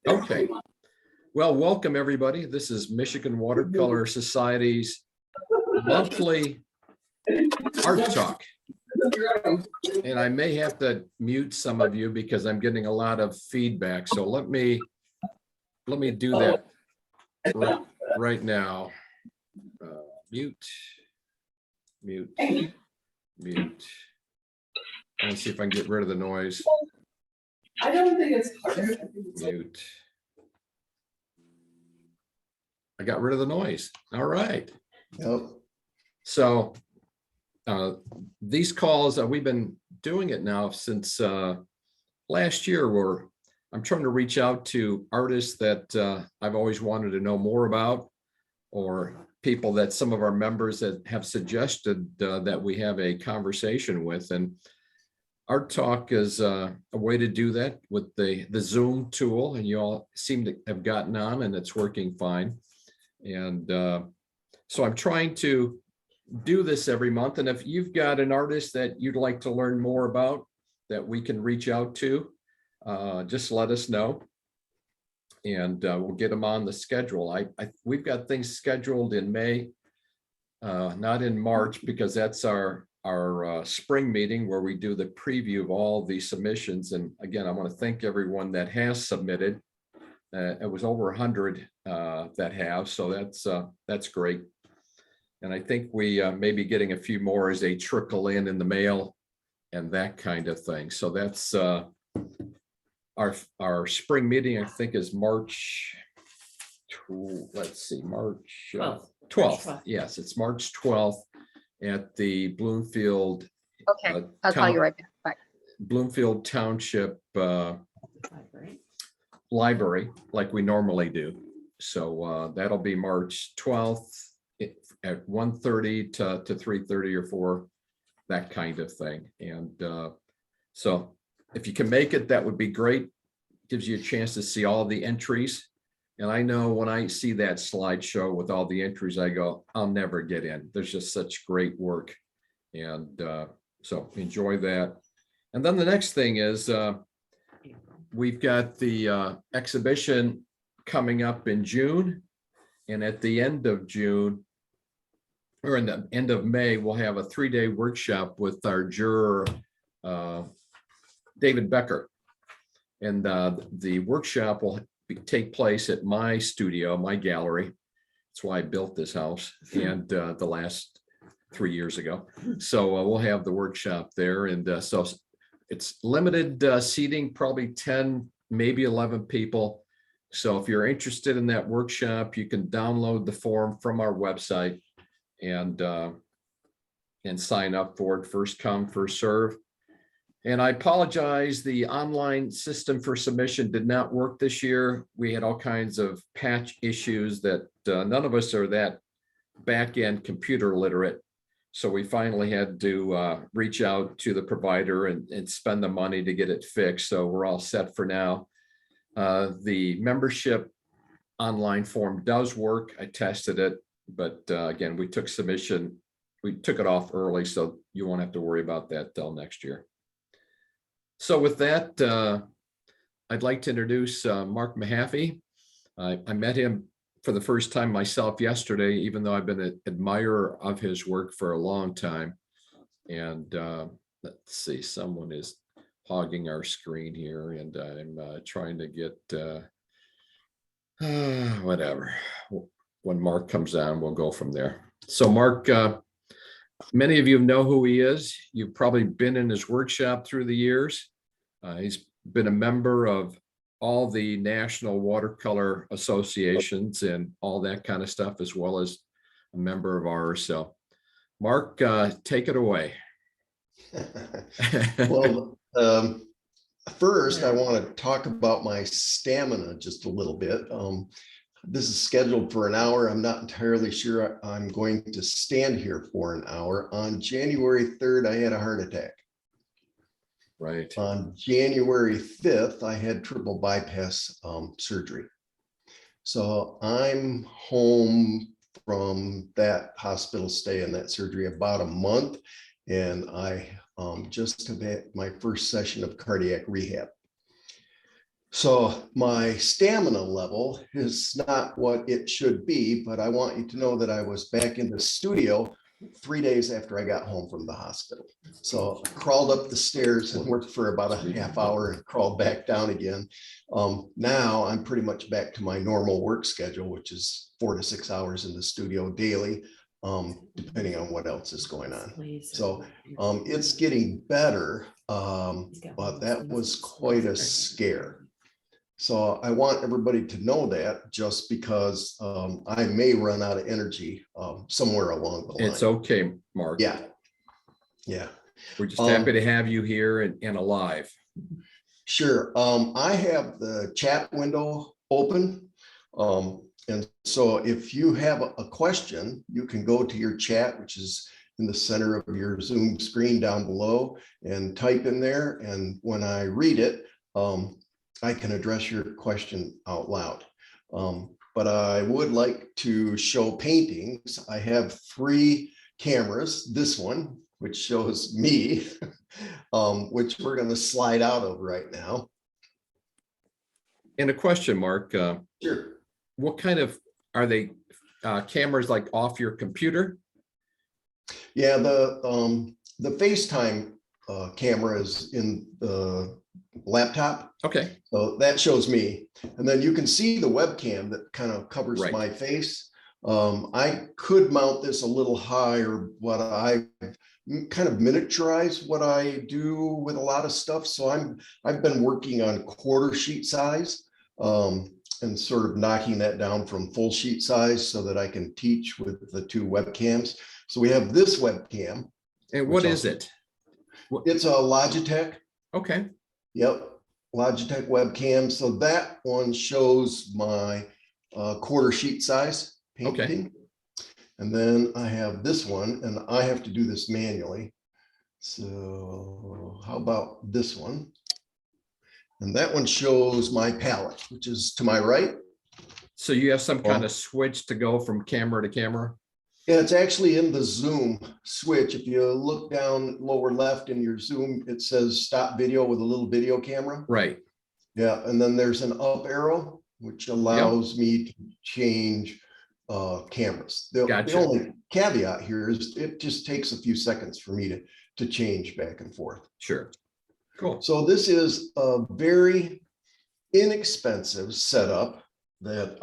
Okay. Well, welcome everybody. This is Michigan Watercolor Society's monthly art talk. And I may have to mute some of you because I'm getting a lot of feedback. So let me do that right now. Mute. Let's see if I can get rid of the noise. I don't think it's Mute. I got rid of the noise. All right. Yep. So these calls, we've been doing it now since last year, where I'm trying to reach out to artists that I've always wanted to know more about, or people that some of our members that have suggested that we have a conversation with. And ArtTalk is a way to do that with the Zoom tool, and you all seem to have gotten on and it's working fine. And so I'm trying to do this every month. And if you've got an artist that you'd like to learn more about that we can reach out to, just let us know. And we'll get them on the schedule. We've got things scheduled in May, not in March, because that's our spring meeting where we do the preview of all the submissions. And again, I want to thank everyone that has submitted. It was over 100 that have, so that's great. And I think we may be getting a few more as they trickle in the mail and that kind of thing. So that's our spring meeting, I think, is March, let's see, March 12th. Yes, it's March 12th at the Bloomfield. Okay, I'll call you right back. Bloomfield Township Library, like we normally do. So that'll be March 12th at 1:30 to 3:30 or 4, that kind of thing. And so if you can make it, that would be great. Gives you a chance to see all the entries. And I know when I see that slideshow with all the entries, I go, I'll never get in. There's just such great work. And so enjoy that. And then the next thing is we've got the exhibition coming up in June. And at the end of June, or in the end of May, we'll have a 3-day workshop with our juror, David Becker. And the workshop will take place at my studio, my gallery. That's why I built this house, and the last 3 years ago. So we'll have the workshop there. And so it's limited seating, probably 10, maybe 11 people. So if you're interested in that workshop, you can download the form from our website and sign up for it. First come, first serve. And I apologize, the online system for submission did not work this year. We had all kinds of patch issues that none of us are that back-end computer literate. So we finally had to reach out to the provider and spend the money to get it fixed. So we're all set for now. The membership online form does work. I tested it, but again, we took it off early, so you won't have to worry about that till next year. So with that, I'd like to introduce Mark Mahaffey. I met him for the first time myself yesterday, even though I've been an admirer of his work for a long time. And let's see, someone is hogging our screen here, and I'm trying to get whatever. When Mark comes on, we'll go from there. So Mark, many of you know who he is. You've probably been in his workshop through the years. He's been a member of all the national watercolor associations and all that kind of stuff, as well as a member of ours. So Mark, take it away. Well, first I want to talk about my stamina just a little bit. This is scheduled for an hour. I'm not entirely sure I'm going to stand here for an hour. On January 3rd, I had a heart attack. Right. On January 5th, I had triple bypass surgery. So I'm home from that hospital stay and that surgery about a month. And I just have had my first session of cardiac rehab. So my stamina level is not what it should be, but I want you to know that I was back in the studio 3 days after I got home from the hospital. So I crawled up the stairs and worked for about a half hour and crawled back down again. Now I'm pretty much back to my normal work schedule, which is 4 to 6 hours in the studio daily, depending on what else is going on. So it's getting better, but that was quite a scare. So I want everybody to know that, just because I may run out of energy somewhere along the line. It's okay, Mark. Yeah. Yeah. We're just happy to have you here and alive. Sure. I have the chat window open. And so if you have a question, you can go to your chat, which is in the center of your Zoom screen down below, and type in there. And when I read it, I can address your question out loud. But I would like to show paintings. I have 3 cameras. This one, which shows me, which we're going to slide out of right now. And a question, Mark. Sure. What kind of, are they cameras like off your computer? Yeah, the FaceTime camera is in the laptop. Okay. So that shows me. And then you can see the webcam that kind of covers Right. my face. I could mount this a little higher, but I kind of miniaturize what I do with a lot of stuff. So I've been working on quarter sheet size, and sort of knocking that down from full sheet size so that I can teach with the 2 webcams. So we have this webcam. And what is it? It's a Logitech. Okay. Yep, Logitech webcam. So that one shows my quarter sheet size painting. Okay. And then I have this one, and I have to do this manually. So how about this one? And that one shows my palette, which is to my right. So you have some kind of switch to go from camera to camera? Yeah, it's actually in the Zoom switch. If you look down lower left in your Zoom, it says stop video with a little video camera. Right. Yeah, and then there's an up arrow, which allows me to change cameras. Gotcha. The only caveat here is it just takes a few seconds for me to change back and forth. Sure. Cool. So this is a very inexpensive setup that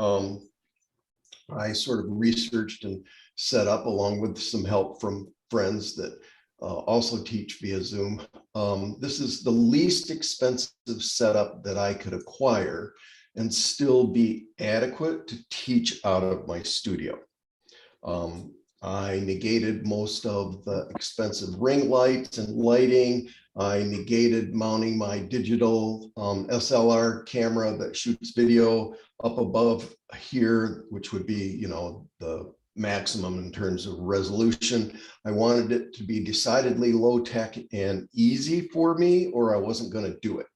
I sort of researched and set up, along with some help from friends that also teach via Zoom. This is the least expensive setup that I could acquire and still be adequate to teach out of my studio. I negated most of the expensive ring lights and lighting. I negated mounting my digital SLR camera that shoots video up above here, which would be, you know, the maximum in terms of resolution. I wanted it to be decidedly low tech and easy for me, or I wasn't going to do it.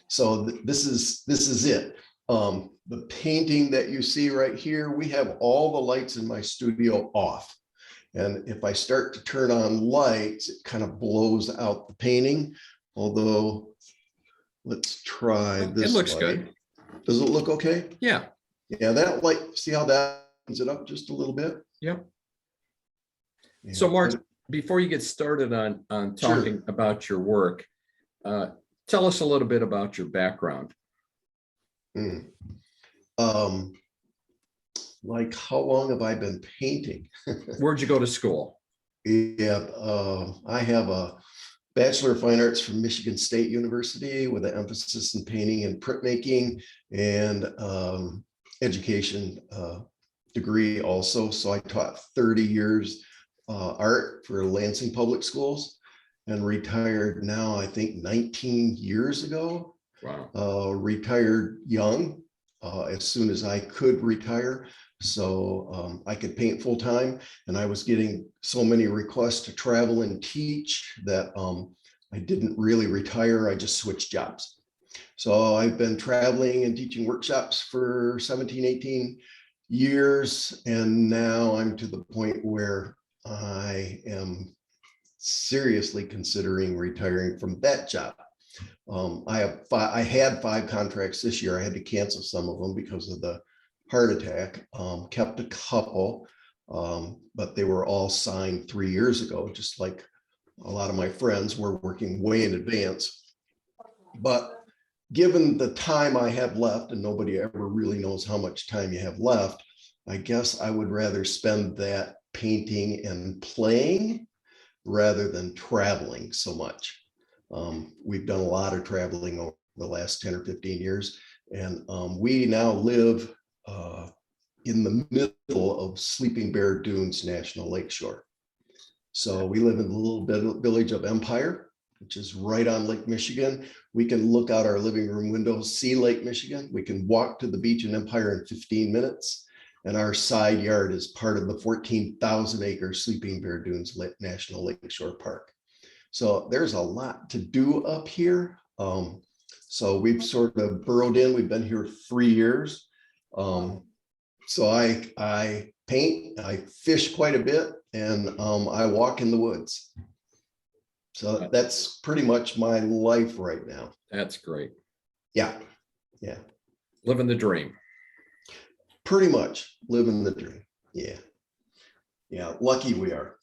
So this is it. The painting that you see right here, we have all the lights in my studio off. And if I start to turn on lights, it kind of blows out the painting. Although, let's try this. It looks light. good. Does it look okay? Yeah. Yeah, that light, see how that opens it up just a little bit? Yep. Yeah. So Mark, before you get started on talking about your work, tell us a little bit about your background. Like how long have I been painting? Where'd you go to school? Yeah, I have a Bachelor of Fine Arts from Michigan State University with an emphasis in painting and printmaking, and education degree also. So I taught 30 years art for Lansing Public Schools and retired now, I think 19 years ago. Wow. Retired young, as soon as I could retire. So I could paint full time, and I was getting so many requests to travel and teach that I didn't really retire. I just switched jobs. So I've been traveling and teaching workshops for 17, 18 years. And now I'm to the point where I am seriously considering retiring from that job. I had 5 contracts this year. I had to cancel some of them because of the heart attack. Kept a couple, but they were all signed 3 years ago, just like a lot of my friends were working way in advance. But given the time I have left, and nobody ever really knows how much time you have left, I guess I would rather spend that painting and playing rather than traveling so much. We've done a lot of traveling over the last 10 or 15 years, and we now live in the middle of Sleeping Bear Dunes National Lakeshore. So we live in the little village of Empire, which is right on Lake Michigan. We can look out our living room windows, see Lake Michigan. We can walk to the beach in Empire in 15 minutes. And our side yard is part of the 14,000 acre Sleeping Bear Dunes National Lakeshore Park. So there's a lot to do up here. So we've sort of burrowed in. We've been here 3 years. So I paint, I fish quite a bit, and I walk in the woods. So that's pretty much my life right now. That's great. Yeah. Living the dream. Pretty much living the dream. Yeah. Lucky we are.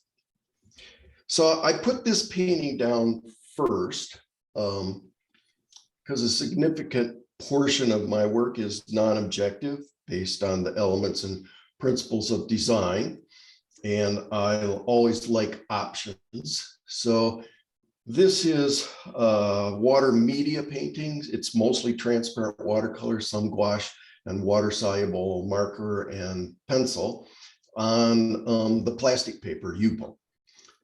So I put this painting down first because a significant portion of my work is non-objective based on the elements and principles of design. And I always like options. So this is water media paintings. It's mostly transparent watercolor, some gouache, and water-soluble marker and pencil on the plastic paper, Yupo.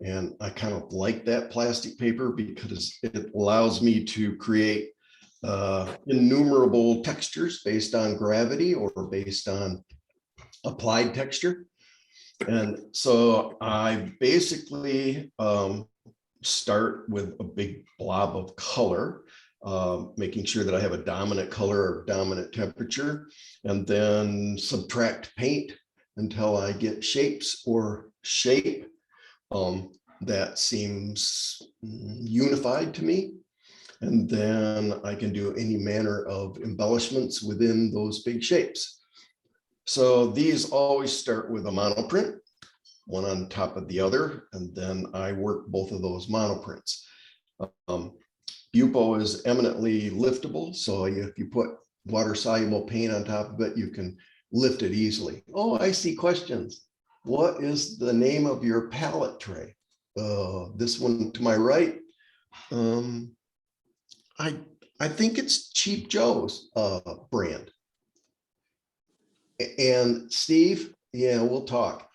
And I kind of like that plastic paper because it allows me to create innumerable textures based on gravity or based on applied texture. And so I basically start with a big blob of color, making sure that I have a dominant color or dominant temperature, and then subtract paint until I get shapes or shape that seems unified to me. And then I can do any manner of embellishments within those big shapes. So these always start with a monoprint, one on top of the other, and then I work both of those monoprints. Yupo is eminently liftable, so if you put water-soluble paint on top of it, you can lift it easily. Oh, I see questions. What is the name of your palette tray? This one to my right. I think it's Cheap Joe's brand. And Steve, yeah, we'll talk.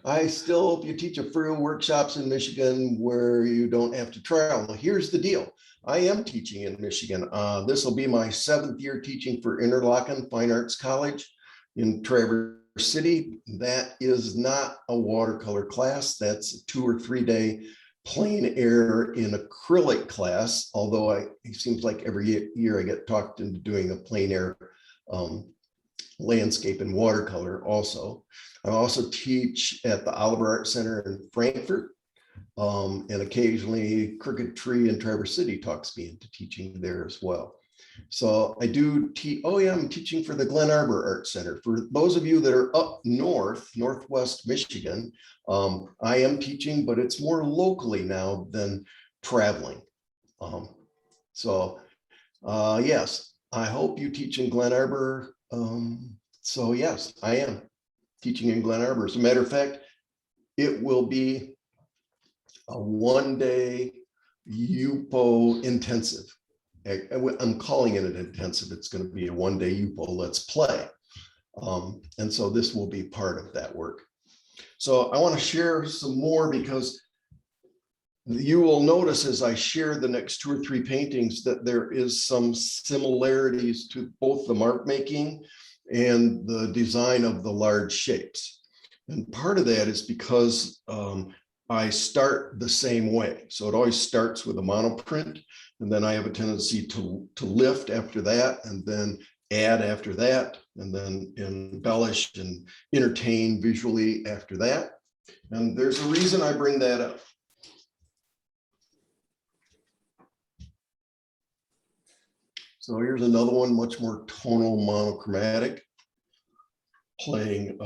I still hope you teach a free workshops in Michigan where you don't have to travel. Well, here's the deal. I am teaching in Michigan. This will be my 7th year teaching for Interlochen Fine Arts College in Traverse City. That is not a watercolor class. That's a 2 or 3 day plein air in acrylic class. Although it seems like every year I get talked into doing a plein air landscape and watercolor also. I also teach at the Oliver Art Center in Frankfurt, and occasionally Crooked Tree in Traverse City talks me into teaching there as well. So I do teach, I'm teaching for the Glen Arbor Art Center. For those of you that are up north, Northwest Michigan, I am teaching, but it's more locally now than traveling. Yes, I hope you teach in Glen Arbor. So yes, I am teaching in Glen Arbor. As a matter of fact, it will be a 1-day Yupo intensive. I'm calling it an intensive. It's going to be a 1-day Yupo Let's Play. And so this will be part of that work. So I want to share some more because you will notice as I share the next 2 or 3 paintings that there is some similarities to both the mark making and the design of the large shapes. And part of that is because I start the same way. So it always starts with a monoprint, and then I have a tendency to lift after that, and then add after that, and then embellish and entertain visually after that. And there's a reason I bring that up. So here's another one, much more tonal monochromatic, playing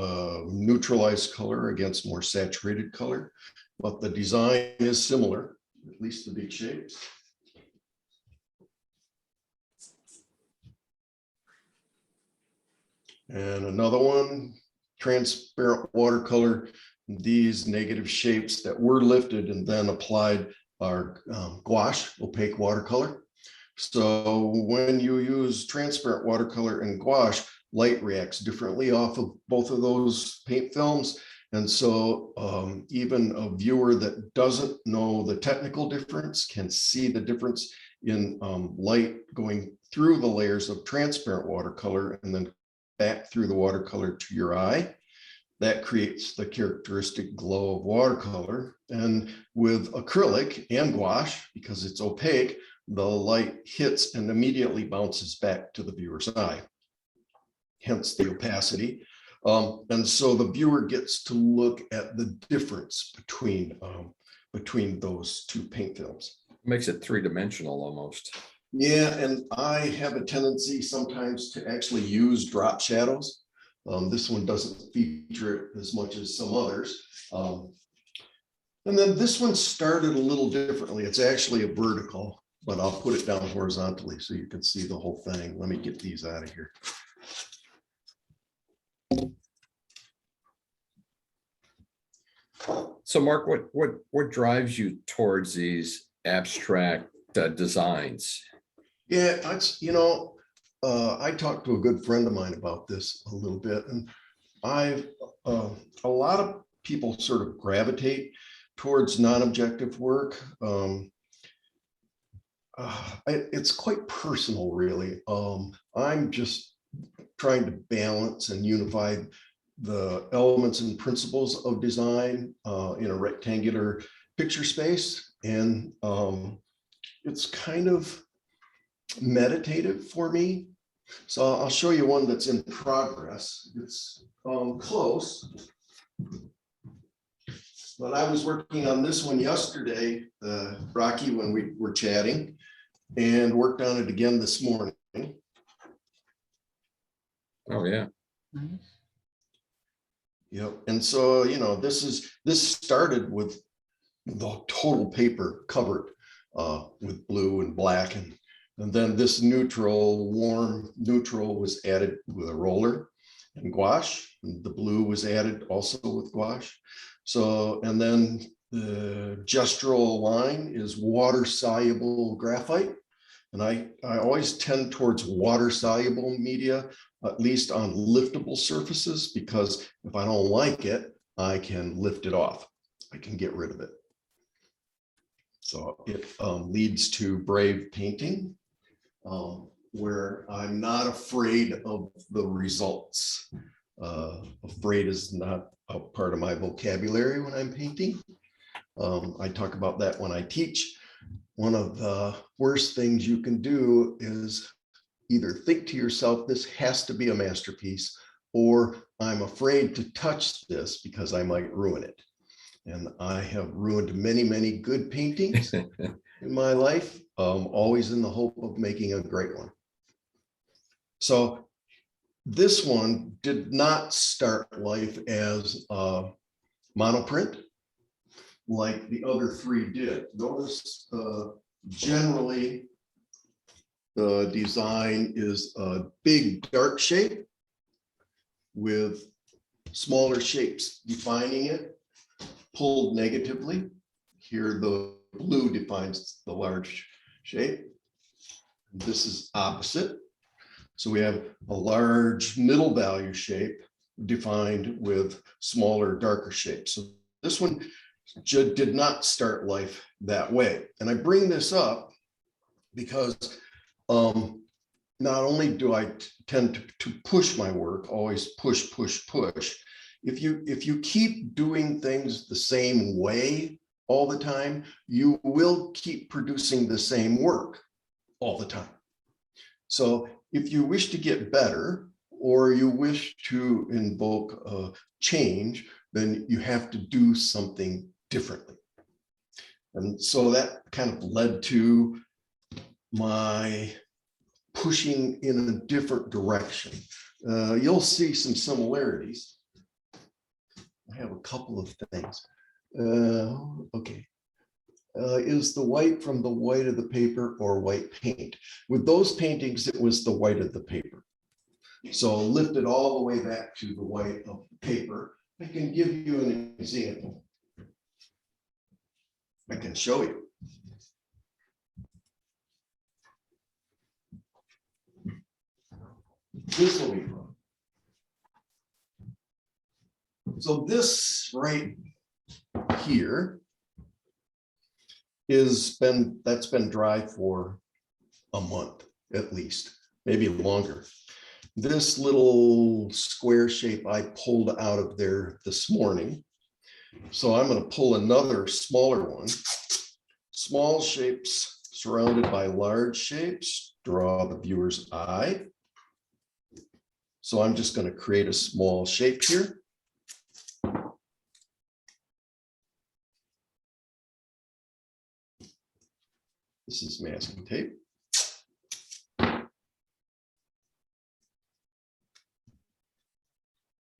neutralized color against more saturated color, but the design is similar, at least the big shapes. And another one, transparent watercolor. These negative shapes that were lifted and then applied are gouache, opaque watercolor. So when you use transparent watercolor and gouache, light reacts differently off of both of those paint films. And so even a viewer that doesn't know the technical difference can see the difference in light going through the layers of transparent watercolor and then back through the watercolor to your eye. That creates the characteristic glow of watercolor. And with acrylic and gouache, because it's opaque, the light hits and immediately bounces back to the viewer's eye, hence the opacity. And so the viewer gets to look at the difference between those two paint films. Makes it three-dimensional almost. Yeah, and I have a tendency sometimes to actually use drop shadows. This one doesn't feature it as much as some others. And then this one started a little differently. It's actually a vertical, but I'll put it down horizontally so you can see the whole thing. Let me get these out of here. So Mark, what drives you towards these abstract designs? Yeah, that's, I talked to a good friend of mine about this a little bit, and a lot of people sort of gravitate towards non-objective work. It's quite personal, really. I'm just trying to balance and unify the elements and principles of design in a rectangular picture space, and it's kind of meditative for me. So I'll show you one that's in progress. It's close, but I was working on this one yesterday, Rocky, when we were chatting, and worked on it again this morning. Oh, yeah. Yep. And so, this started with the total paper covered with blue and black, and then this warm neutral was added with a roller and gouache, and the blue was added also with gouache. So, and then the gestural line is water soluble graphite. And I always tend towards water soluble media, at least on liftable surfaces, because if I don't like it, I can lift it off. I can get rid of it. So it leads to brave painting, where I'm not afraid of the results. Afraid is not a part of my vocabulary when I'm painting. I talk about that when I teach. One of the worst things you can do is either think to yourself, this has to be a masterpiece, or I'm afraid to touch this because I might ruin it. And I have ruined many, many good paintings in my life, always in the hope of making a great one. So this one did not start life as a monoprint like the other three did. Notice generally the design is a big dark shape with smaller shapes defining it, pulled negatively. Here the blue defines the large shape. This is opposite. So we have a large middle value shape defined with smaller, darker shapes. So this one did not start life that way. And I bring this up because not only do I tend to push my work, always push. If you keep doing things the same way all the time, you will keep producing the same work all the time. So if you wish to get better, or you wish to invoke a change, then you have to do something differently. And so that kind of led to my pushing in a different direction. You'll see some similarities. I have a couple of things. Okay. Is the white from the white of the paper or white paint? With those paintings, it was the white of the paper. So lift it all the way back to the white of the paper. I can give you an example. I can show you. This will be fun. So this right here that's been dry for a month at least, maybe longer. This little square shape I pulled out of there this morning. So I'm going to pull another smaller one. Small shapes surrounded by large shapes, draw the viewer's eye. So I'm just going to create a small shape here. This is masking tape.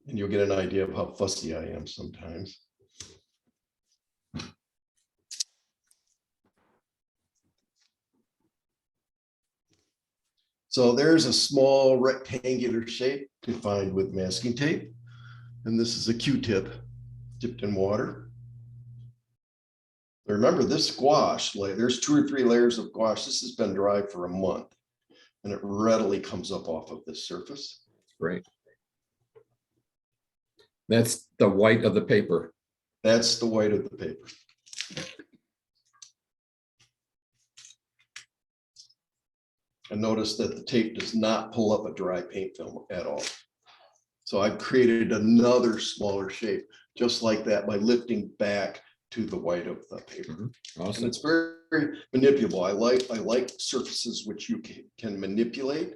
And you'll get an idea of how fussy I am sometimes. So there's a small rectangular shape defined with masking tape. And this is a Q-tip dipped in water. Remember this gouache, there's 2 or 3 layers of gouache. This has been dry for a month and it readily comes up off of this surface. Great. That's the white of the paper. That's the white of the paper. And notice that the tape does not pull up a dry paint film at all. So I've created another smaller shape just like that by lifting back to the white of the paper. Awesome. And it's very, very manipulable. I like surfaces which you can manipulate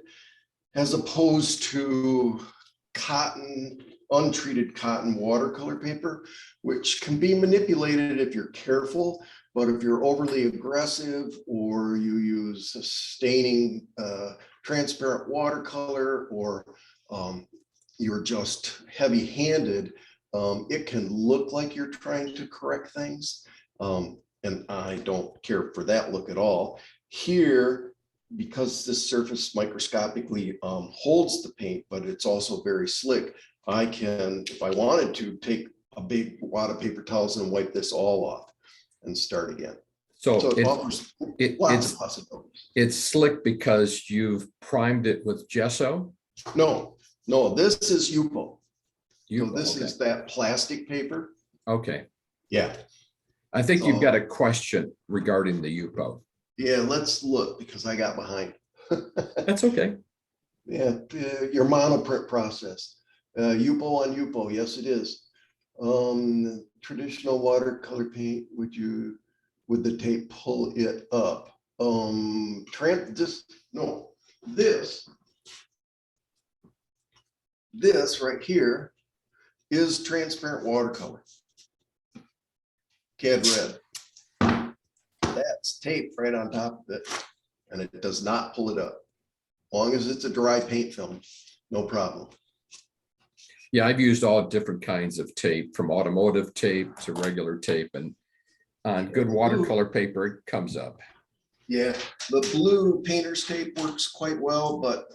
as opposed to cotton, untreated cotton watercolor paper, which can be manipulated if you're careful, but if you're overly aggressive or you use a staining transparent watercolor or you're just heavy-handed, it can look like you're trying to correct things. And I don't care for that look at all. Here, because this surface microscopically holds the paint, but it's also very slick, I can, if I wanted to, take a big wad of paper towels and wipe this all off and start again. So it offers lots of possibilities. It's slick because you've primed it with gesso? No, this is Yupo. So this is that plastic paper. Okay. Yeah. I think you've got a question regarding the Yupo. Yeah, let's look because I got behind. That's okay. Yeah, your monoprint process. Yupo on Yupo, yes it is. Traditional watercolor paint, would the tape pull it up? This right here is transparent watercolor. Cad red. That's tape right on top of it, and it does not pull it up. As long as it's a dry paint film, no problem. Yeah, I've used all different kinds of tape, from automotive tape to regular tape, and on good watercolor paper, it comes up. Yeah, the blue painter's tape works quite well, but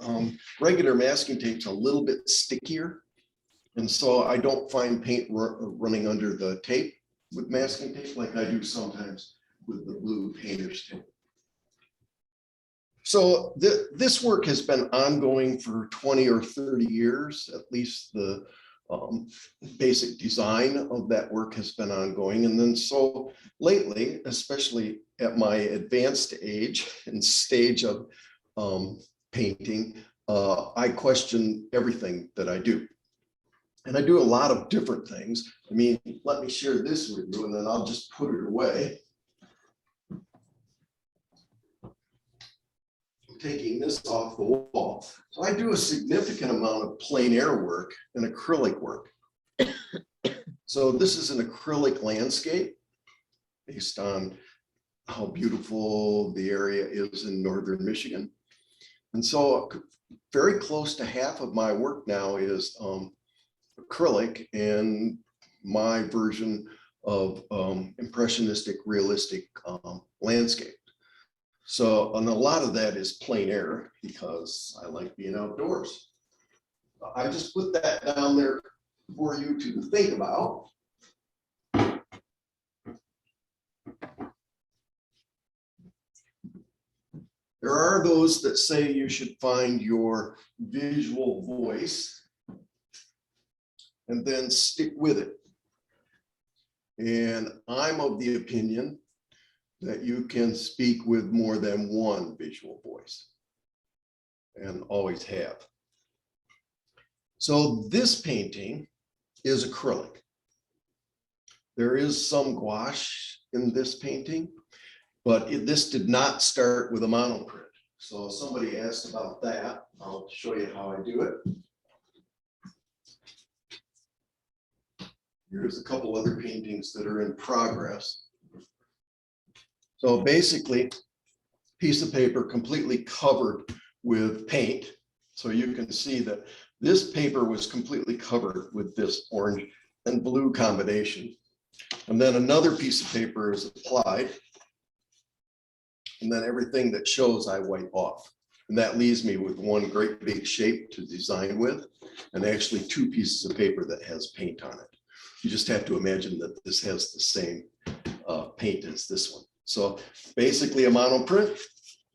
regular masking tape's a little bit stickier. And so I don't find paint running under the tape with masking tape like I do sometimes with the blue painter's tape. So this work has been ongoing for 20 or 30 years, at least the basic design of that work has been ongoing. And then so lately, especially at my advanced age and stage of painting, I question everything that I do. And I do a lot of different things. I mean, let me share this with you and then I'll just put it away. Taking this off the wall. So I do a significant amount of plein air work and acrylic work. So this is an acrylic landscape based on how beautiful the area is in northern Michigan. And so very close to half of my work now is acrylic and my version of impressionistic, realistic landscape. So, and a lot of that is plein air because I like being outdoors. I just put that down there for you to think about. There are those that say you should find your visual voice and then stick with it. And I'm of the opinion that you can speak with more than one visual voice and always have. So this painting is acrylic. There is some gouache in this painting, but this did not start with a monoprint. So somebody asked about that. I'll show you how I do it. Here's a couple other paintings that are in progress. So basically, piece of paper completely covered with paint. So you can see that this paper was completely covered with this orange and blue combination. And then another piece of paper is applied. And then everything that shows I wipe off. And that leaves me with one great big shape to design with, and actually two pieces of paper that has paint on it. You just have to imagine that this has the same paint as this one. So basically a monoprint.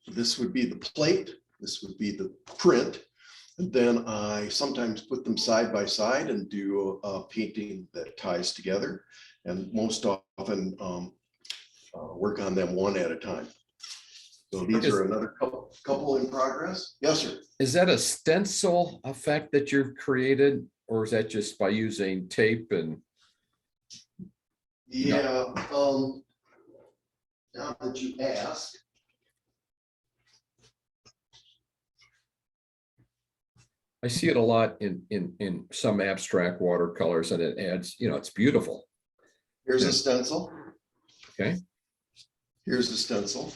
This would be the plate. This would be the print. And then I sometimes put them side by side and do a painting that ties together. And most often work on them one at a time. So these are another couple in progress. Yes, sir. Is that a stencil effect that you've created, or is that just by using tape and? Yeah, now that you ask. I see it a lot in some abstract watercolors, and it adds, it's beautiful. Here's a stencil. Okay. Here's a stencil.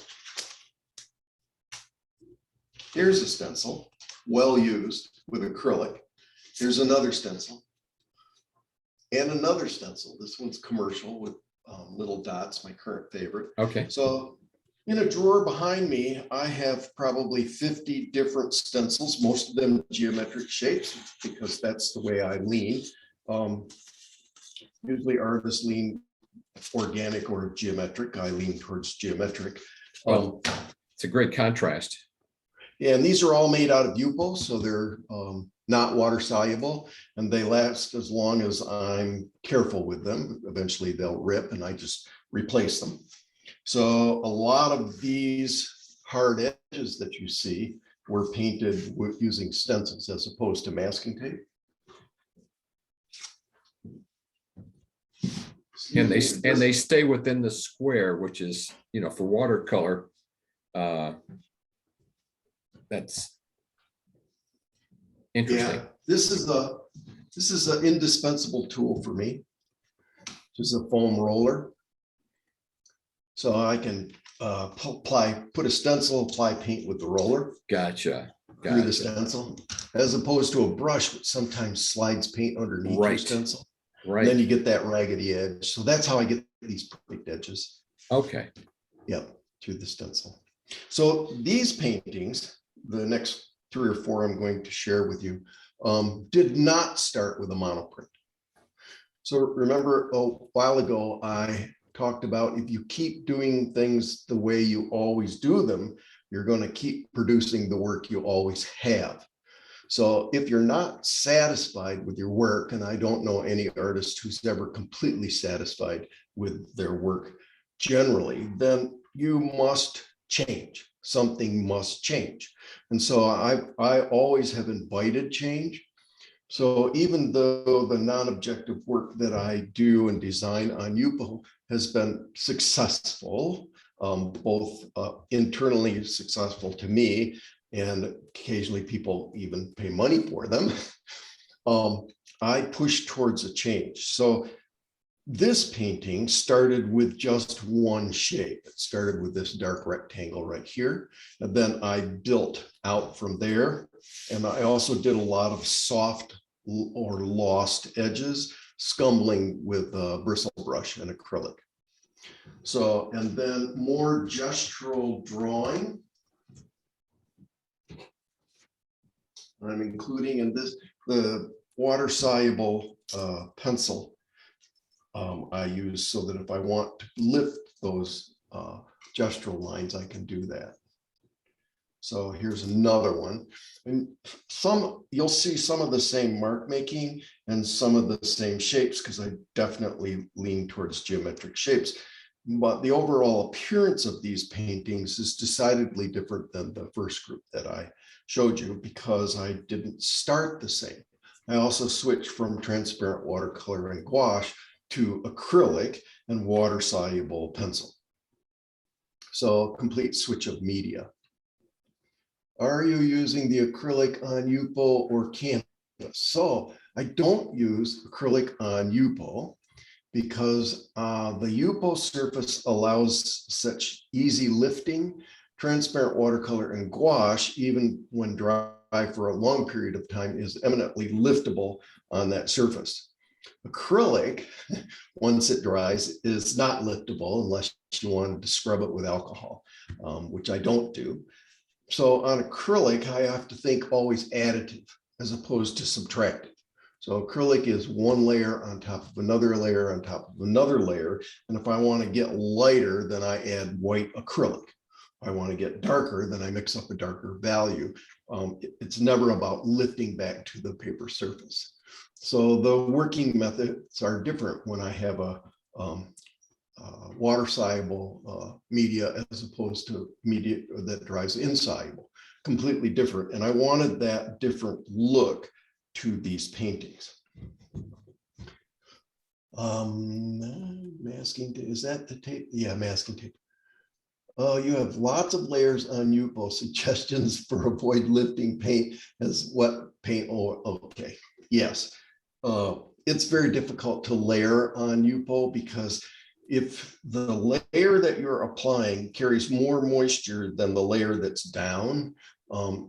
Here's a stencil, well used with acrylic. Here's another stencil. And another stencil. This one's commercial with little dots, my current favorite. Okay. So in a drawer behind me, I have probably 50 different stencils, most of them geometric shapes, because that's the way I lean. Usually artists lean organic or geometric. I lean towards geometric. Well, it's a great contrast. Yeah, and these are all made out of Yupo, so they're not water soluble, and they last as long as I'm careful with them. Eventually they'll rip and I just replace them. So a lot of these hard edges that you see were painted using stencils as opposed to masking tape. And they stay within the square, which is, for watercolor, that's interesting. Yeah, this is an indispensable tool for me. This is a foam roller. So I can put a stencil, apply paint with the roller. Gotcha. Through the stencil, as opposed to a brush, which sometimes slides paint underneath your stencil. Right. And then you get that raggedy edge. So that's how I get these perfect edges. Okay. Yep, through the stencil. So these paintings, the next 3 or 4 I'm going to share with you, did not start with a monoprint. So remember a while ago, I talked about if you keep doing things the way you always do them, you're going to keep producing the work you always have. So if you're not satisfied with your work, and I don't know any artist who's ever completely satisfied with their work generally, then you must change. Something must change. And so I always have invited change. So even though the non-objective work that I do and design on Yupo has been successful, both internally successful to me, and occasionally people even pay money for them, I push towards a change. So This painting started with just one shape. It started with this dark rectangle right here. And then I built out from there. And I also did a lot of soft or lost edges, scumbling with a bristle brush and acrylic. So, and then more gestural drawing. I'm including in this the water soluble pencil I use so that if I want to lift those gestural lines, I can do that. So here's another one. And you'll see some of the same mark making and some of the same shapes because I definitely lean towards geometric shapes. But the overall appearance of these paintings is decidedly different than the first group that I showed you because I didn't start the same. I also switched from transparent watercolor and gouache to acrylic and water soluble pencil. So complete switch of media. Are you using the acrylic on Yupo or canvas? So I don't use acrylic on Yupo because the Yupo surface allows such easy lifting. Transparent watercolor and gouache, even when dry for a long period of time, is eminently liftable on that surface. Acrylic, once it dries, is not liftable unless you wanted to scrub it with alcohol, which I don't do. So on acrylic, I have to think always additive as opposed to subtractive. So acrylic is one layer on top of another layer on top of another layer. And if I want to get lighter, then I add white acrylic. If I want to get darker, then I mix up a darker value. It's never about lifting back to the paper surface. So the working methods are different when I have a water soluble media as opposed to media that dries insoluble, completely different. And I wanted that different look to these paintings. Masking tape, is that the tape? Yeah, masking tape. You have lots of layers on Yupo. Suggestions for avoid lifting paint as wet paint. Oh, okay. Yes. It's very difficult to layer on Yupo because if the layer that you're applying carries more moisture than the layer that's down,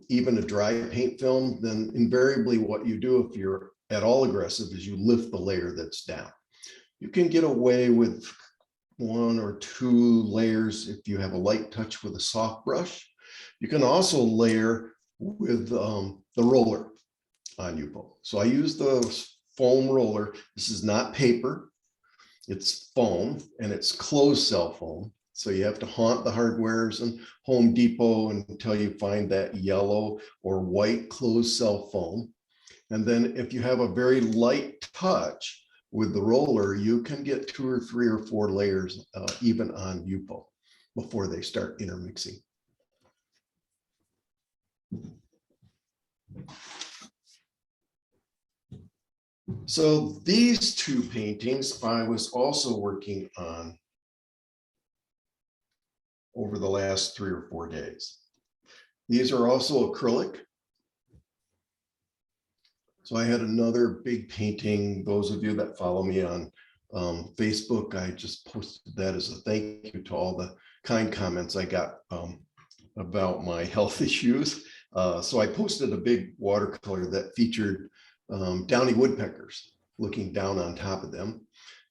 even a dry paint film, then invariably what you do if you're at all aggressive is you lift the layer that's down. You can get away with one or two layers if you have a light touch with a soft brush. You can also layer with the roller on Yupo. So I use the foam roller. This is not paper. It's foam and it's closed cell foam. So you have to haunt the hardwares and Home Depot until you find that yellow or white closed cell foam. And then if you have a very light touch with the roller, you can get 2 or 3 or 4 layers even on Yupo before they start intermixing. So these 2 paintings I was also working on over the last 3 or 4 days. These are also acrylic. So I had another big painting. Those of you that follow me on Facebook, I just posted that as a thank you to all the kind comments I got about my health issues. So I posted a big watercolor that featured downy woodpeckers looking down on top of them.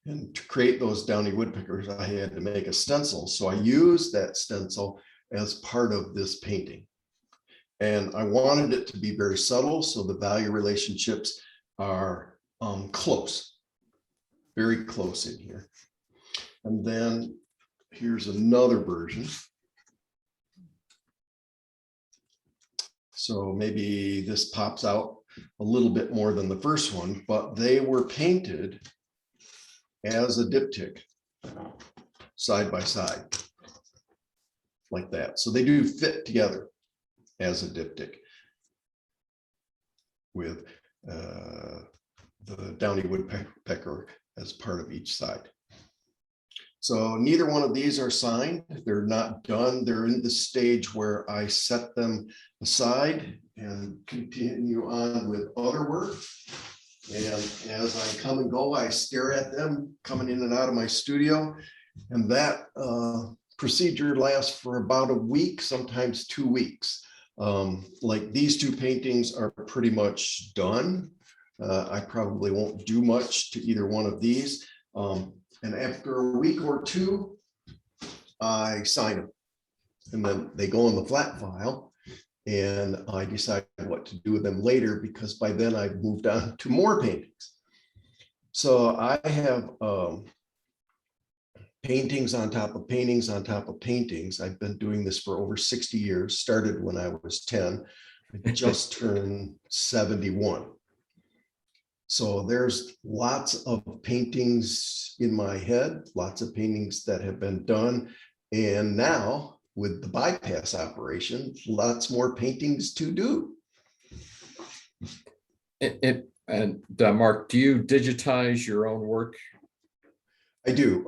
And to create those downy woodpeckers, I had to make a stencil. So I used that stencil as part of this painting. And I wanted it to be very subtle, so the value relationships are close, very close in here. And then here's another version. So maybe this pops out a little bit more than the first one, but they were painted as a diptych, side by side, like that. So they do fit together as a diptych with the downy woodpecker as part of each side. So neither one of these are signed. They're not done. They're in the stage where I set them aside and continue on with other work. And as I come and go, I stare at them coming in and out of my studio. And that procedure lasts for about a week, sometimes 2 weeks. Like these two paintings are pretty much done. I probably won't do much to either one of these. And after a week or two, I sign them. And then they go in the flat file. And I decide what to do with them later, because by then I've moved on to more paintings. So I have paintings on top of paintings on top of paintings. I've been doing this for over 60 years, started when I was 10. I just turned 71. So there's lots of paintings in my head, lots of paintings that have been done. And now with the bypass operation, lots more paintings to do. And Mark, do you digitize your own work? I do.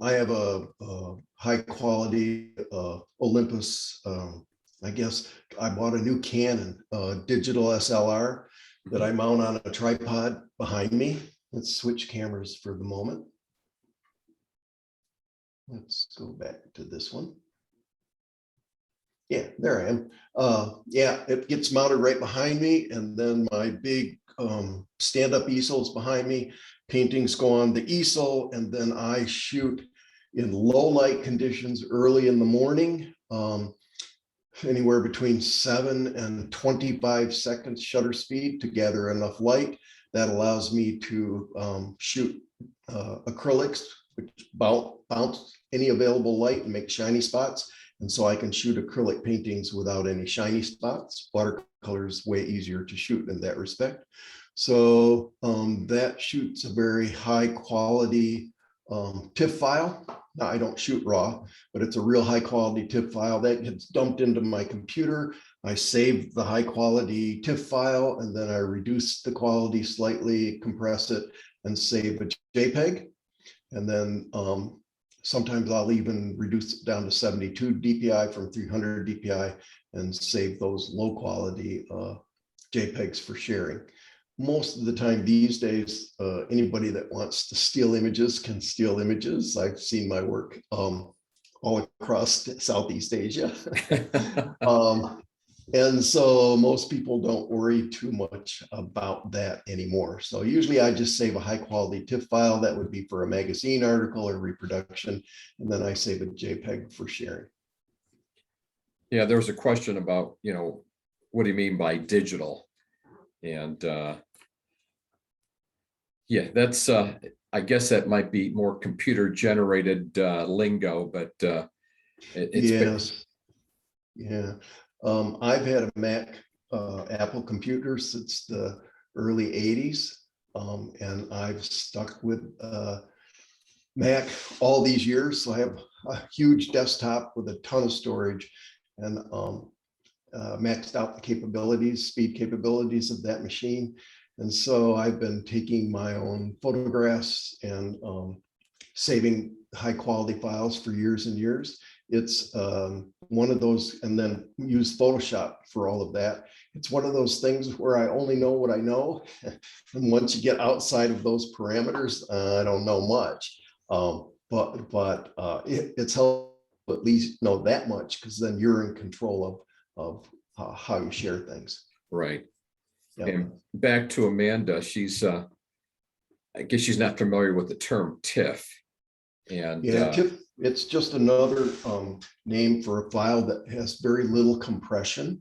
I have a high quality Olympus. I guess I bought a new Canon digital SLR that I mount on a tripod behind me. Let's switch cameras for the moment. Let's go back to this one. Yeah, there I am. Yeah, it gets mounted right behind me, and then my big stand-up easels behind me. Paintings go on the easel, and then I shoot in low light conditions early in the morning, anywhere between 7 and 25 seconds shutter speed to gather enough light. That allows me to shoot acrylics, which bounce any available light and make shiny spots. And so I can shoot acrylic paintings without any shiny spots. Watercolor is way easier to shoot in that respect. So that shoots a very high quality TIFF file. Now, I don't shoot raw, but it's a real high quality TIFF file that gets dumped into my computer. I save the high quality TIFF file, and then I reduce the quality slightly, compress it, and save a JPEG. And then sometimes I'll even reduce it down to 72 DPI from 300 DPI and save those low quality JPEGs for sharing. Most of the time these days, anybody that wants to steal images can steal images. I've seen my work all across Southeast Asia. And so most people don't worry too much about that anymore. So usually I just save a high quality TIFF file that would be for a magazine article or reproduction. And then I save a JPEG for sharing. Yeah, there was a question about, what do you mean by digital? And yeah, that's, I guess that might be more computer generated lingo, but it's yes. Yeah. I've had a Mac Apple computer since the early 80s. And I've stuck with Mac all these years. So I have a huge desktop with a ton of storage, and maxed out the capabilities, speed capabilities of that machine. And so I've been taking my own photographs and saving high quality files for years and years. It's one of those, and then use Photoshop for all of that. It's one of those things where I only know what I know. And once you get outside of those parameters, I don't know much. But it's helpful to at least know that much, because then you're in control of how you share things. right. Yep. And back to Amanda, she's, I guess she's not familiar with the term TIFF. And yeah, TIFF, it's just another name for a file that has very little compression.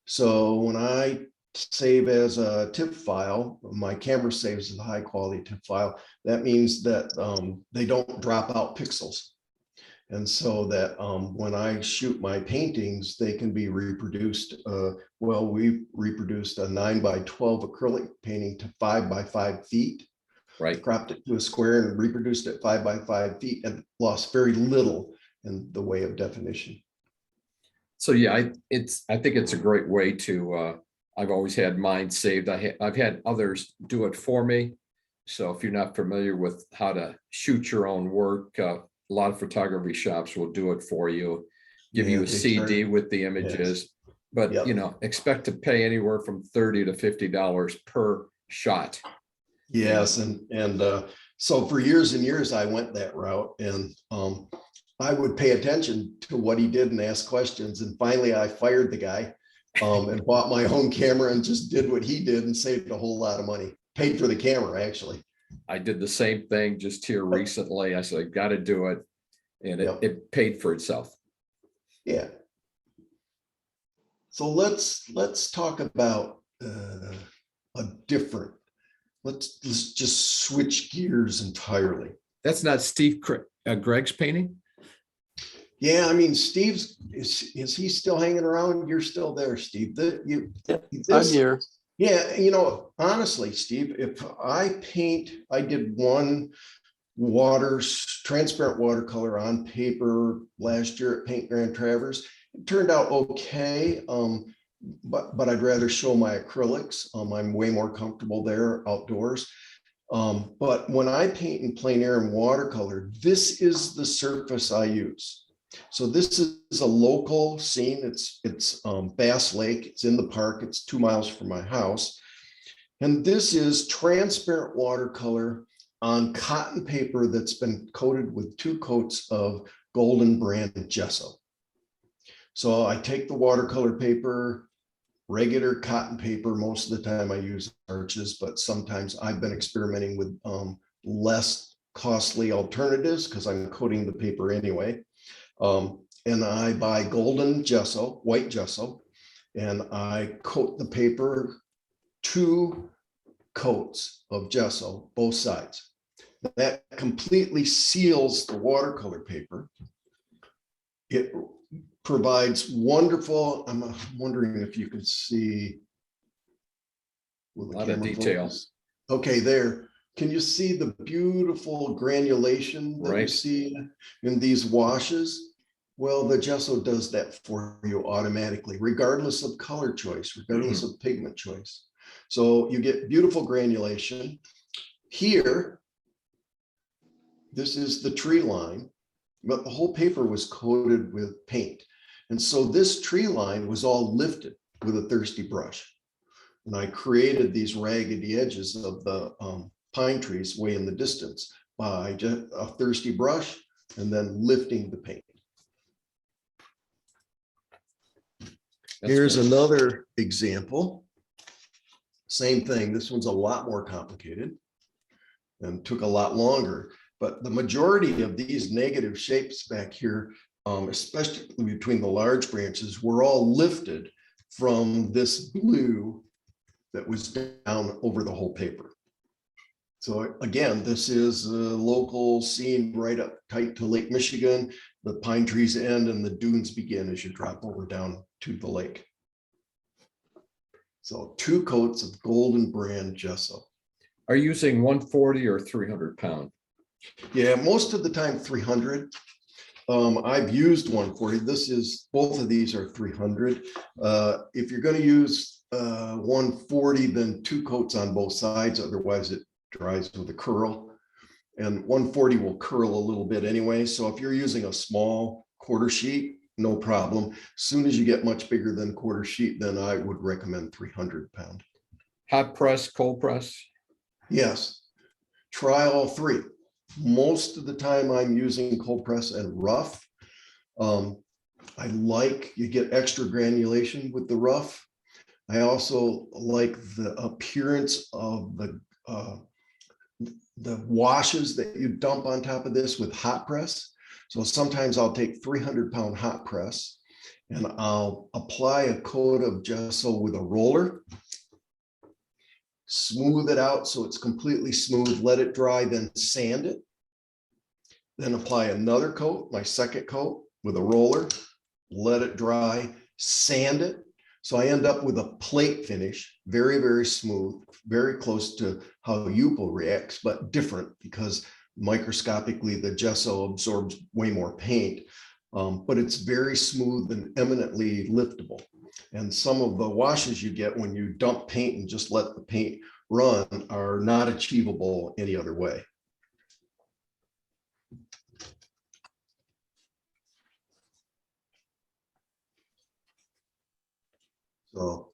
So when I save as a TIFF file, my camera saves as a high quality TIFF file. That means that they don't drop out pixels. And so that when I shoot my paintings, they can be reproduced. Well, we've reproduced a 9x12 acrylic painting to 5x5 feet. right. Cropped it to a square and reproduced it 5x5 feet, and lost very little in the way of definition. So yeah, I think it's a great way to, I've always had mine saved. I've had others do it for me. So if you're not familiar with how to shoot your own work, a lot of photography shops will do it for you, give you a CD with the images, but Yep. expect to pay anywhere from $30 to $50 per shot. Yes, and so for years and years, I went that route, and I would pay attention to what he did and ask questions. And finally, I fired the guy and bought my own camera and just did what he did and saved a whole lot of money. Paid for the camera, actually. I did the same thing just here recently. I said, I got to do it. And Yep. it paid for itself. Yeah. So let's talk about a different. Let's just switch gears entirely. That's not Greg's painting? Yeah, I mean, Steve's is he still hanging around? You're still there, Steve. I'm here. Yeah, honestly, Steve, if I paint, I did one transparent watercolor on paper last year at Paint Grand Traverse. It turned out okay, but I'd rather show my acrylics. I'm way more comfortable there outdoors. But when I paint in plein air and watercolor, this is the surface I use. So this is a local scene. It's Bass Lake. It's in the park. It's 2 miles from my house. And this is transparent watercolor on cotton paper that's been coated with 2 coats of Golden Brand gesso. So I take the watercolor paper, regular cotton paper. Most of the time I use arches, but sometimes I've been experimenting with less costly alternatives because I'm coating the paper anyway. And I buy golden gesso, white gesso, and I coat the paper 2 coats of gesso, both sides. That completely seals the watercolor paper. It provides wonderful, I'm wondering if you can see. A lot of details. Okay, there. Can you see the beautiful granulation that you see in these washes? Well, the gesso does that for you automatically, regardless of color choice, regardless of pigment choice. So you get beautiful granulation. Here, this is the tree line, but the whole paper was coated with paint. And so this tree line was all lifted with a thirsty brush. And I created these raggedy edges of the pine trees way in the distance by just a thirsty brush and then lifting the paint. Here's another example. Same thing. This one's a lot more complicated and took a lot longer. But the majority of these negative shapes back here, especially between the large branches, were all lifted from this blue that was down over the whole paper. So again, this is a local scene right up tight to Lake Michigan. The pine trees end and the dunes begin as you drop over down to the lake. So 2 coats of Golden Brand gesso. Are you using 140 or 300 pound? Yeah, most of the time 300. I've used 140. Both of these are 300. If you're going to use 140, then 2 coats on both sides. Otherwise, it dries with a curl. And 140 will curl a little bit anyway. So if you're using a small quarter sheet, no problem. As soon as you get much bigger than quarter sheet, then I would recommend 300 pound. Hot press, cold press? Yes. Try all 3. Most of the time I'm using cold press and rough. You get extra granulation with the rough. I also like the appearance of the washes that you dump on top of this with hot press. So sometimes I'll take 300 pound hot press and I'll apply a coat of gesso with a roller, smooth it out so it's completely smooth, let it dry, then sand it. Then apply another coat, my second coat with a roller, let it dry, sand it. So I end up with a plate finish, very, very smooth, very close to how Yupo reacts, but different because microscopically the gesso absorbs way more paint, but it's very smooth and eminently liftable. And some of the washes you get when you dump paint and just let the paint run are not achievable any other way. So,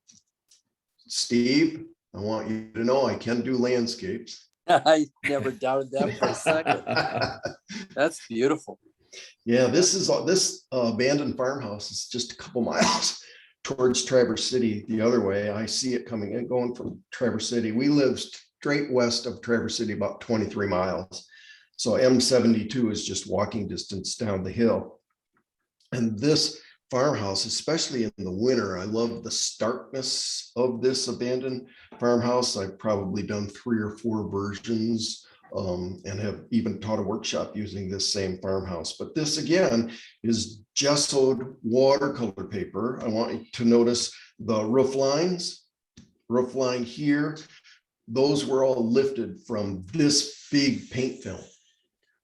Steve, I want you to know I can do landscapes. I never doubted that for a second. That's beautiful. Yeah, this abandoned farmhouse is just a couple miles towards Traverse City the other way. I see it coming in, going from Traverse City. We live straight west of Traverse City, about 23 miles. So M72 is just walking distance down the hill. And this farmhouse, especially in the winter, I love the starkness of this abandoned farmhouse. I've probably done 3 or 4 versions and have even taught a workshop using this same farmhouse. But this again is gessoed watercolor paper. I want you to notice the roof line here. Those were all lifted from this big paint film.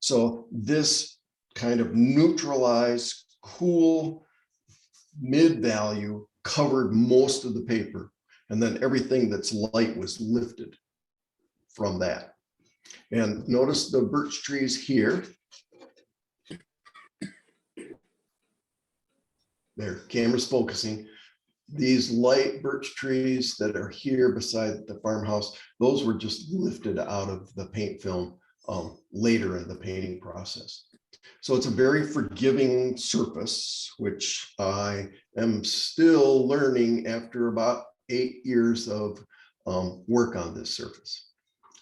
So this kind of neutralized, cool mid-value covered most of the paper. And then everything that's light was lifted from that. And notice the birch trees here. There, camera's focusing. These light birch trees that are here beside the farmhouse, those were just lifted out of the paint film later in the painting process. So it's a very forgiving surface, which I am still learning after about 8 years of work on this surface.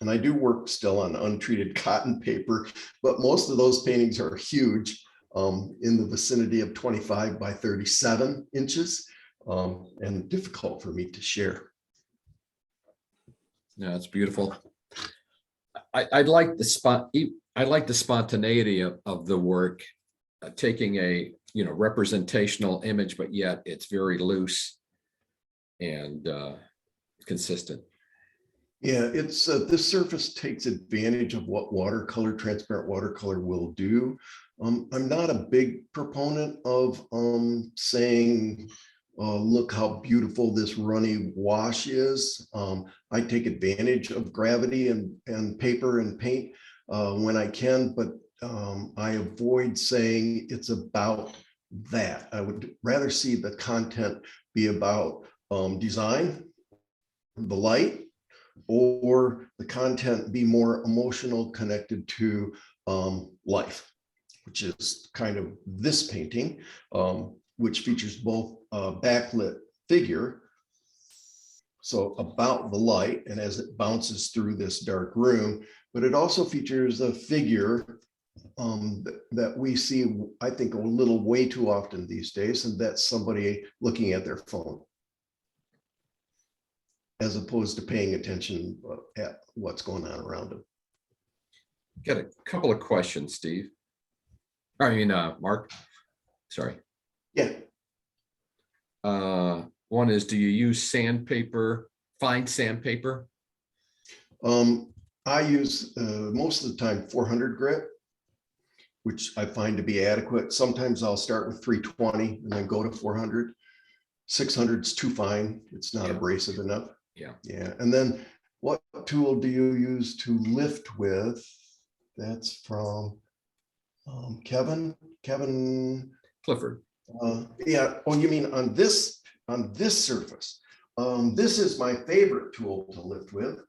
And I do work still on untreated cotton paper, but most of those paintings are huge, in the vicinity of 25 by 37 inches, and difficult for me to share. Yeah, it's beautiful. I like the spontaneity of the work, taking a representational image, but yet it's very loose and consistent. Yeah, it's this surface takes advantage of what transparent watercolor will do. I'm not a big proponent of saying, look how beautiful this runny wash is. I take advantage of gravity and paper and paint when I can, but I avoid saying it's about that. I would rather see the content be about design, the light, or the content be more emotional, connected to life, which is kind of this painting, which features both a backlit figure, so about the light and as it bounces through this dark room, but it also features a figure that we see, I think, a little way too often these days, and that's somebody looking at their phone, as opposed to paying attention at what's going on around them. Got a couple of questions, Steve. Mark. Sorry. Yeah. One is, do you use sandpaper, fine sandpaper? I use most of the time 400 grit, which I find to be adequate. Sometimes I'll start with 320 and then go to 400. 600 is too fine. It's not abrasive enough. Yeah. Yeah. And then what tool do you use to lift with? That's from Kevin Clifford. Yeah. Oh, you mean on this surface? This is my favorite tool to lift with,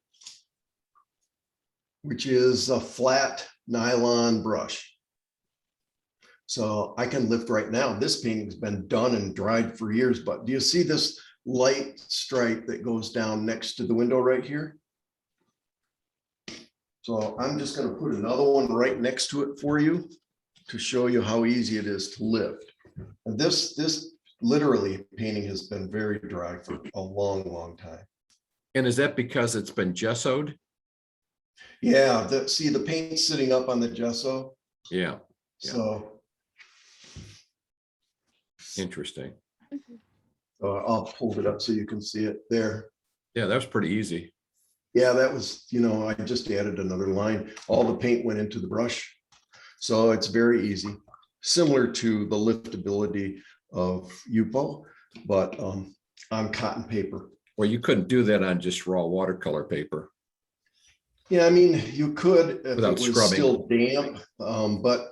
which is a flat nylon brush. So I can lift right now. This painting's been done and dried for years, but do you see this light stripe that goes down next to the window right here? So I'm just going to put another one right next to it for you to show you how easy it is to lift. And this literally painting has been very dry for a long time. And is that because it's been gessoed? Yeah, see the paint sitting up on the gesso. Yeah. So Interesting. I'll hold it up so you can see it there. Yeah, that was pretty easy. Yeah, that was, I just added another line. All the paint went into the brush. So it's very easy, similar to the liftability of Yupo, but on cotton paper. Well, you couldn't do that on just raw watercolor paper. Yeah, I mean, you could if Without it was scrubbing. still damp, but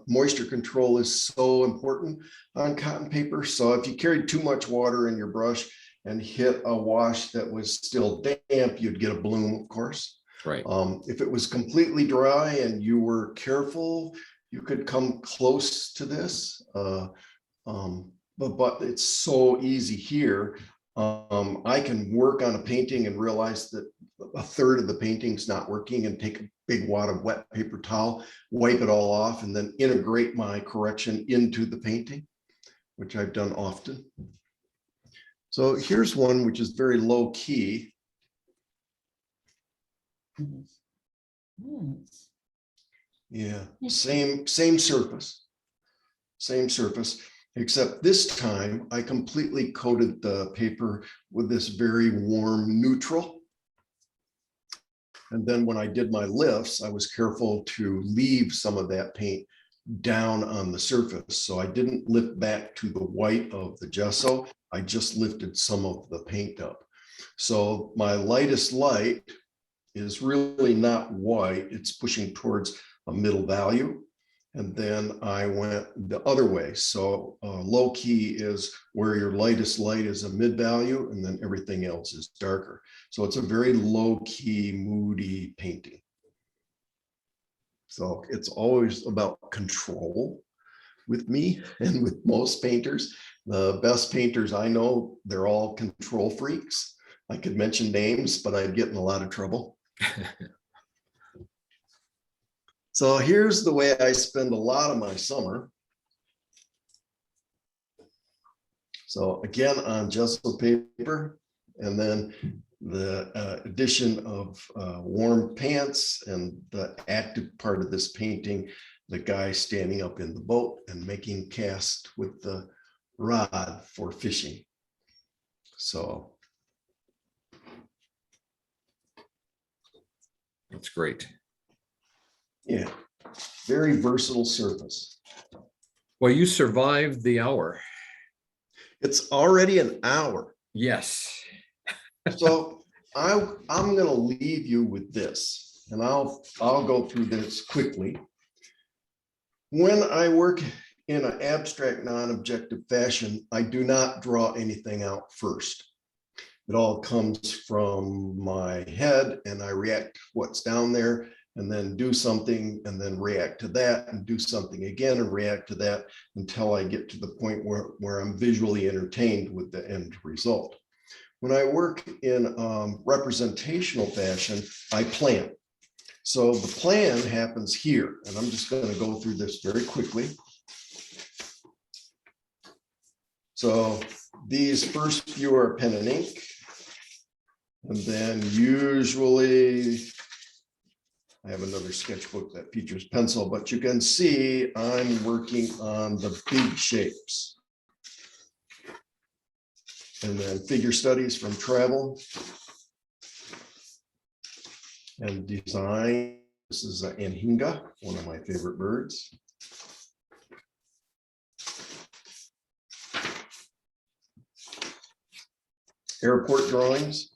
moisture control is so important on cotton paper. So if you carried too much water in your brush, and hit a wash that was still damp, you'd get a bloom, of course. Right. If it was completely dry and you were careful, you could come close to this. But it's so easy here. I can work on a painting and realize that a third of the painting's not working and take a big wad of wet paper towel, wipe it all off, and then integrate my correction into the painting, which I've done often. So here's one which is very low key. Yeah, same surface, except this time I completely coated the paper with this very warm neutral. And then when I did my lifts, I was careful to leave some of that paint down on the surface. So I didn't lift back to the white of the gesso. I just lifted some of the paint up. So my lightest light is really not white. It's pushing towards a middle value. And then I went the other way. So low key is where your lightest light is a mid value, and then everything else is darker. So it's a very low key, moody painting. So it's always about control with me and with most painters. The best painters I know, they're all control freaks. I could mention names, but I'd get in a lot of trouble. So here's the way I spend a lot of my summer. So again, on gesso paper, and then the addition of warm pants, and the active part of this painting, the guy standing up in the boat and making cast with the rod for fishing. So That's great. yeah, very versatile surface. Well, you survived the hour. It's already an hour. Yes. So I'm going to leave you with this, and I'll go through this quickly. When I work in an abstract, non-objective fashion, I do not draw anything out first. It all comes from my head, and I react to what's down there, and then do something, and then react to that, and do something again, and react to that, until I get to the point where I'm visually entertained with the end result. When I work in representational fashion, I plan. So the plan happens here, and I'm just going to go through this very quickly. So these first few are pen and ink. And then usually I have another sketchbook that features pencil, but you can see I'm working on the big shapes. And then figure studies from travel and design. This is an anhinga, one of my favorite birds. Airport drawings.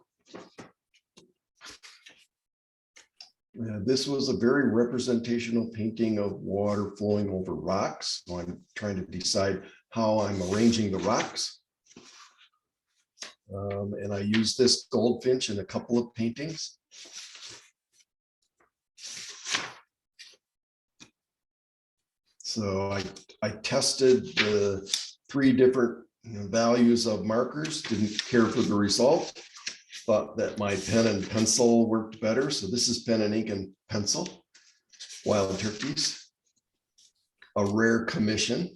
This was a very representational painting of water flowing over rocks. So I'm trying to decide how I'm arranging the rocks. And I used this goldfinch in a couple of paintings. So I tested the 3 different values of markers, didn't care for the result, thought that my pen and pencil worked better. So this is pen and ink and pencil, wild turkeys, a rare commission.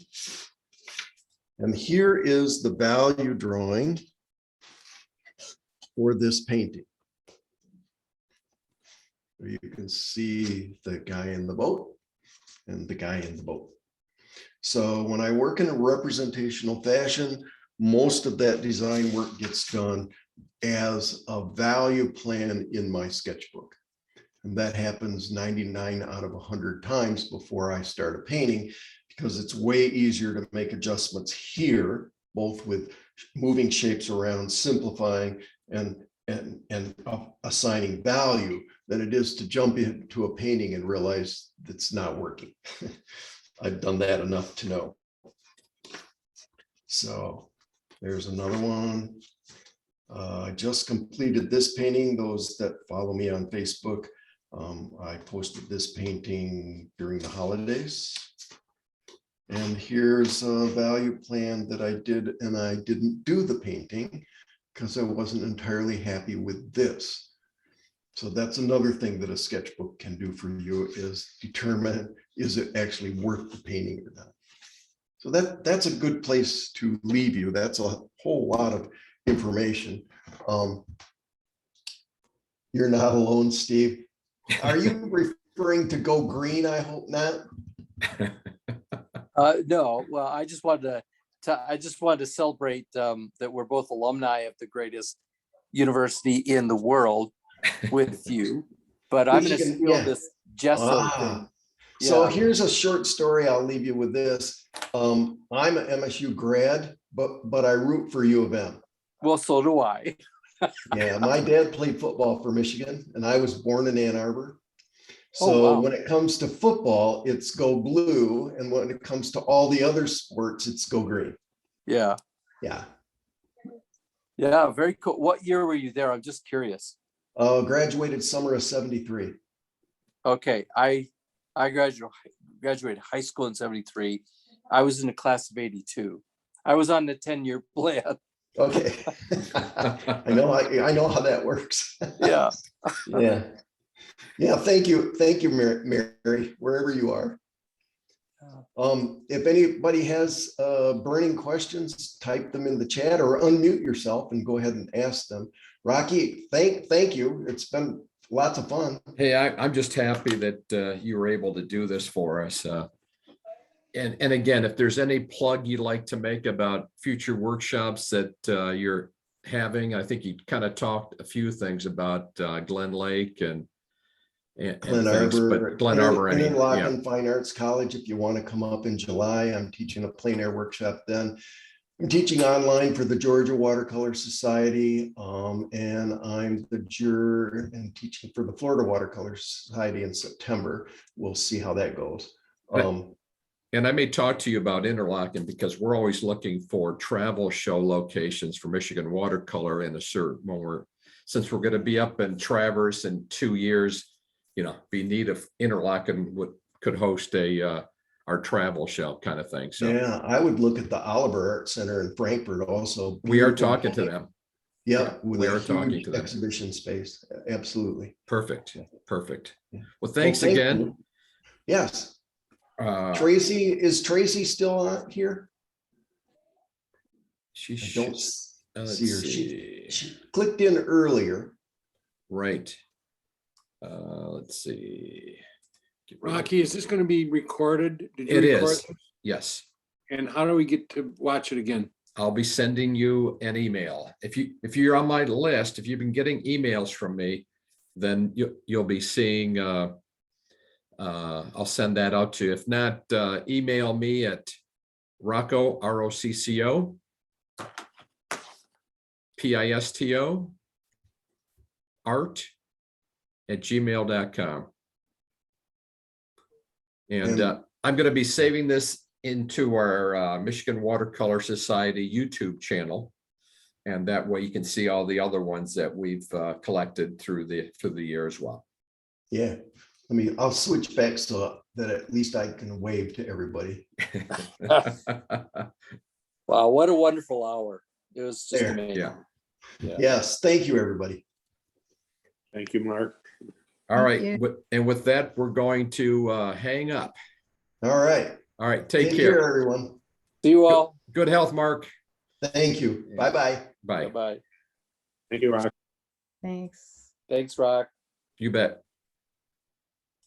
And here is the value drawing for this painting. You can see the guy in the boat and the guy in the boat. So when I work in a representational fashion, most of that design work gets done as a value plan in my sketchbook. And that happens 99 out of 100 times before I start a painting, because it's way easier to make adjustments here, both with moving shapes around, simplifying, and assigning value, than it is to jump into a painting and realize it's not working. I've done that enough to know. So there's another one. I just completed this painting. Those that follow me on Facebook, I posted this painting during the holidays. And here's a value plan that I did, and I didn't do the painting because I wasn't entirely happy with this. So that's another thing that a sketchbook can do for you, is determine, is it actually worth the painting or not? So that's a good place to leave you. That's a whole lot of information. You're not alone, Steve. Are you referring to Go Green? I hope not. No, well, I just wanted to celebrate that we're both alumni of the greatest university in the world with you. But I'm going to Michigan, steal yeah. this gesso Ah. thing. So Yeah. here's a short story. I'll leave you with this. I'm an MSU grad, but I root for U of M. Well, so do I. Yeah, my dad played football for Michigan, and I was born in Ann Arbor. Oh, So wow. when it comes to football, it's Go Blue, and when it comes to all the other sports, it's Go Green. Yeah. Yeah. Yeah. Very cool. What year were you there? I'm just curious. Graduated summer of '73. Okay. I graduated high school in 73. I was in the class of 82. I was on the 10-year plan. Okay. I know how that works. Yeah. Yeah. Yeah. Thank you, Mary, wherever you are. If anybody has burning questions, type them in the chat or unmute yourself and go ahead and ask them. Rocky, thank you. It's been lots of fun. Hey, I'm just happy that you were able to do this for us. And again, if there's any plug you'd like to make about future workshops that you're having, I think you kind of talked a few things about Glen Lake and Glen things, Arbor, but Glen Arbor, I mean, yeah. Interlochen Fine Arts College, if you want to come up in July, I'm teaching a plein air workshop then. I'm teaching online for the Georgia Watercolor Society, and I'm the juror and teaching for the Florida Watercolor Society in September. We'll see how that goes. And I may talk to you about Interlochen because we're always looking for travel show locations for Michigan watercolor in a certain since we're going to be up in Traverse in 2 years, be neat if Interlochen could host our travel show kind of thing. So yeah, I would look at the Oliver Art Center in Frankfurt also. we are talking to them. Yeah, with we a are talking huge to them. exhibition space. Absolutely. Perfect. Yeah. Well, thanks Thank again. you. Yes. Tracy, is Tracy still on here? she I don't let's see her. see. She clicked in earlier. Right. Let's see. Rocky, is this going to be recorded? Did you It record is. this? Yes. And how do we get to watch it again? I'll be sending you an email. If you're on my list, if you've been getting emails from me, then you'll be seeing. I'll send that out to you. If not, email me at Rocco ROCCO PISTO art@gmail.com. And I'm going to be saving this into our Michigan Watercolor Society YouTube channel. And that way you can see all the other ones that we've collected through the year as well. Yeah. I'll switch back so that at least I can wave to everybody. Wow. What a wonderful hour. It was just There. amazing. Yeah. Yeah. Yes. Thank you, everybody. Thank you, Mark. All Thank right. you. And with that, we're going to hang up. All right. All right. Take care, care. everyone. See you all. Good health, Mark. Thank you. Bye-bye. Bye. Bye-bye. Thank you, Rock. Thanks. Thanks, Rock. You bet.